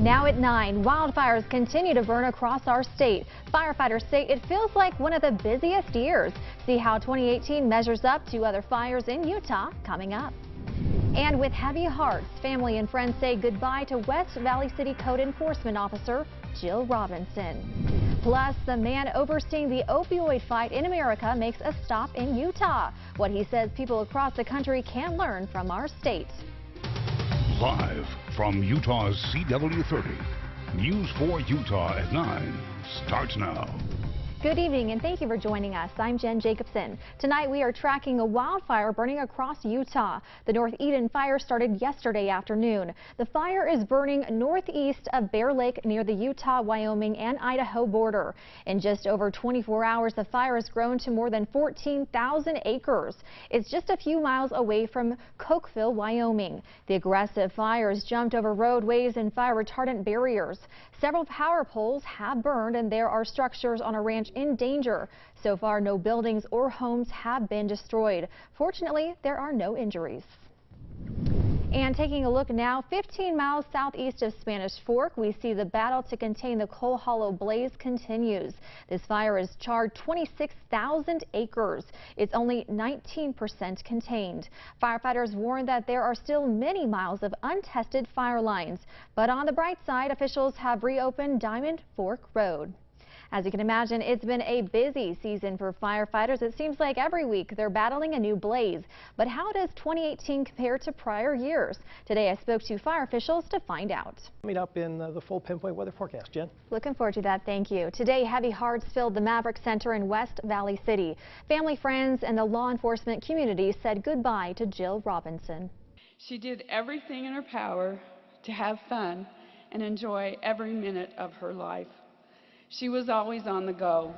Now at 9, wildfires continue to burn across our state. Firefighters say it feels like one of the busiest years. See how 2018 measures up to other fires in Utah coming up. And with heavy hearts, family and friends say goodbye to West Valley City Code Enforcement Officer Jill Robinson. Plus, the man overseeing the opioid fight in America makes a stop in Utah. What he says people across the country can learn from our state. Live from Utah's CW30, News 4 Utah at 9 starts now. Good evening and thank you for joining us. I'm Jen Jacobson. Tonight we are tracking a wildfire burning across Utah. The North Eden fire started yesterday afternoon. The fire is burning northeast of Bear Lake near the Utah, Wyoming and Idaho border. In just over 24 hours, the fire has grown to more than 14,000 acres. It's just a few miles away from Cokeville, Wyoming. The aggressive fires jumped over roadways and fire retardant barriers. Several power poles have burned and there are structures on a ranch in danger. So far, no buildings or homes have been destroyed. Fortunately, there are no injuries. And taking a look now, 15 miles southeast of Spanish Fork, we see the battle to contain the Coal Hollow blaze continues. This fire has charred 26,000 acres. It's only 19% contained. Firefighters warn that there are still many miles of untested fire lines. But on the bright side, officials have reopened Diamond Fork Road. As you can imagine, it's been a busy season for firefighters. It seems like every week they're battling a new blaze. But how does 2018 compare to prior years? Today I spoke to fire officials to find out. Coming up in the full pinpoint weather forecast, Jen. Looking forward to that. Thank you. Today, heavy hearts filled the Maverick Center in West Valley City. Family, friends, and the law enforcement community said goodbye to Jill Robinson. She did everything in her power to have fun and enjoy every minute of her life. She was always on the go.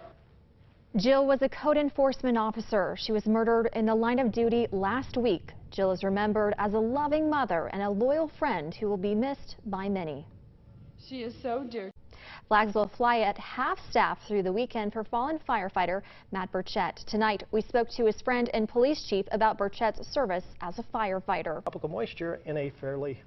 Jill was a code enforcement officer. She was murdered in the line of duty last week. Jill is remembered as a loving mother and a loyal friend who will be missed by many. She is so dear. Flags will fly at half-staff through the weekend for fallen firefighter Matt Burchett. Tonight, we spoke to his friend and police chief about Burchett's service as a firefighter. Tropical moisture in a fairly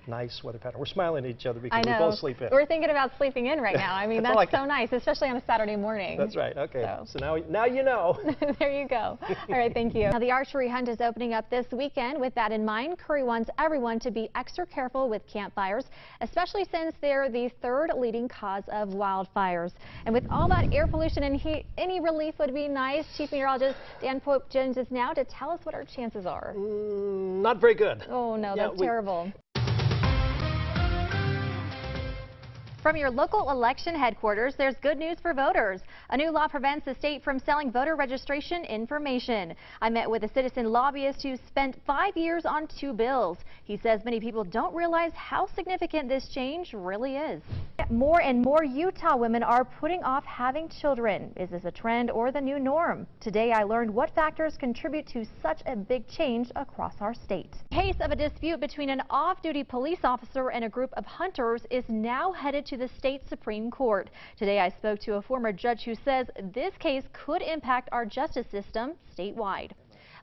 nice weather pattern. We're smiling at each other because we both sleep in. We're thinking about sleeping in right now. I mean, that's so nice, especially on a Saturday morning. That's right. Okay. So now you know. There you go. All right. Thank you. Now, the archery hunt is opening up this weekend. With that in mind, Curry wants everyone to be extra careful with campfires, especially since they're the third leading cause of wildfires. And with all that air pollution and heat, any relief would be nice. Chief Meteorologist Dan Pope joins us now to tell us what our chances are. Not very good. Oh, no, that's terrible. From your local election headquarters, there's good news for voters. A new law prevents the state from selling voter registration information. I met with a citizen lobbyist who spent 5 years on 2 bills. He says many people don't realize how significant this change really is. More and more Utah women are putting off having children. Is this a trend or the new norm? Today I learned what factors contribute to such a big change across our state. Case of a dispute between an off-duty police officer and a group of hunters is now headed to the state Supreme Court. Today I spoke to a former judge who says this case could impact our justice system statewide.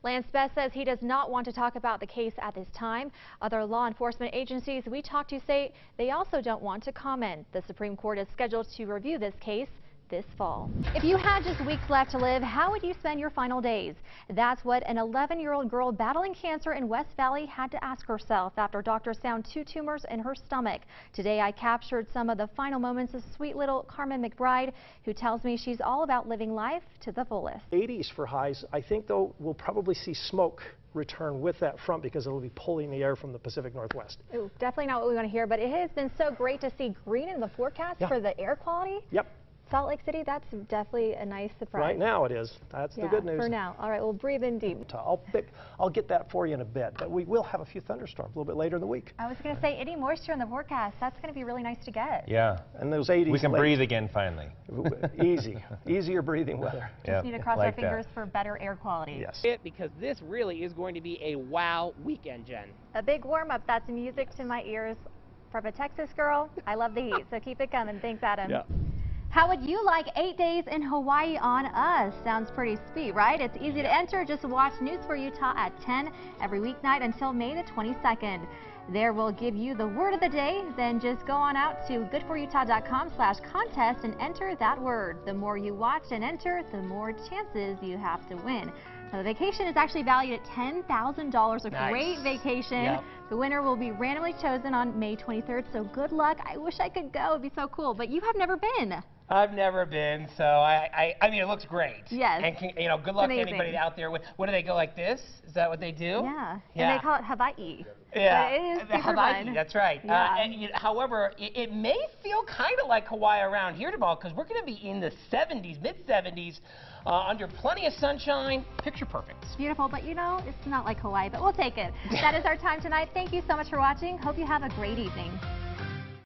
Lance Best says he does not want to talk about the case at this time. Other law enforcement agencies we talked to say they also don't want to comment. The Supreme Court is scheduled to review this case this fall. If you had just weeks left to live, how would you spend your final days? That's what an 11-year-old girl battling cancer in West Valley had to ask herself after doctors found 2 tumors in her stomach. Today I captured some of the final moments of sweet little Carmen McBride, who tells me she's all about living life to the fullest. 80s for highs. I think, though, we'll probably see smoke return with that front because it'll be pulling the air from the Pacific Northwest. Ooh, definitely not what we want to hear, but it has been so great to see green in the forecast for the air quality. Yep. Salt Lake City, that's definitely a nice surprise. Right now it is. That's the good news. For now. All right, we'll breathe in deep. I'll get that for you in a bit, but we will have a few thunderstorms a little bit later in the week. I was going to say, any moisture in the forecast, that's going to be really nice to get. Yeah. And those 80s. We can breathe again finally. Easier breathing weather. Just need to cross our fingers for better air quality. Yes. Because this really is going to be a wow weekend, Jen. A big warm-up. That's music to my ears. From a Texas girl, I love the heat, so keep it coming. Thanks, Adam. Yeah. How would you like 8 days in Hawaii on us? Sounds pretty sweet, right? It's easy to enter. Just watch News for Utah at 10 every weeknight until May the 22nd. There we'll give you the word of the day. Then just go on out to goodforutah.com/contest and enter that word. The more you watch and enter, the more chances you have to win. Now, the vacation is actually valued at $10,000, a great vacation. Yep. The winner will be randomly chosen on May 23rd, so good luck. I wish I could go. It'd be so cool, but you have never been. I've never been, so I mean, it looks great. Yes. And good luck to anybody out there. What do they go like this? Is that what they do? Yeah. And they call it Hawaii. Yeah. But it is super Hawaii, fun. that's right. Yeah. However, it may feel kind of like Hawaii around here tomorrow because we're going to be in the 70s, mid-70s, under plenty of sunshine. Picture perfect. It's beautiful, but it's not like Hawaii, but we'll take it. That is our time tonight. Thank you so much for watching. Hope you have a great evening.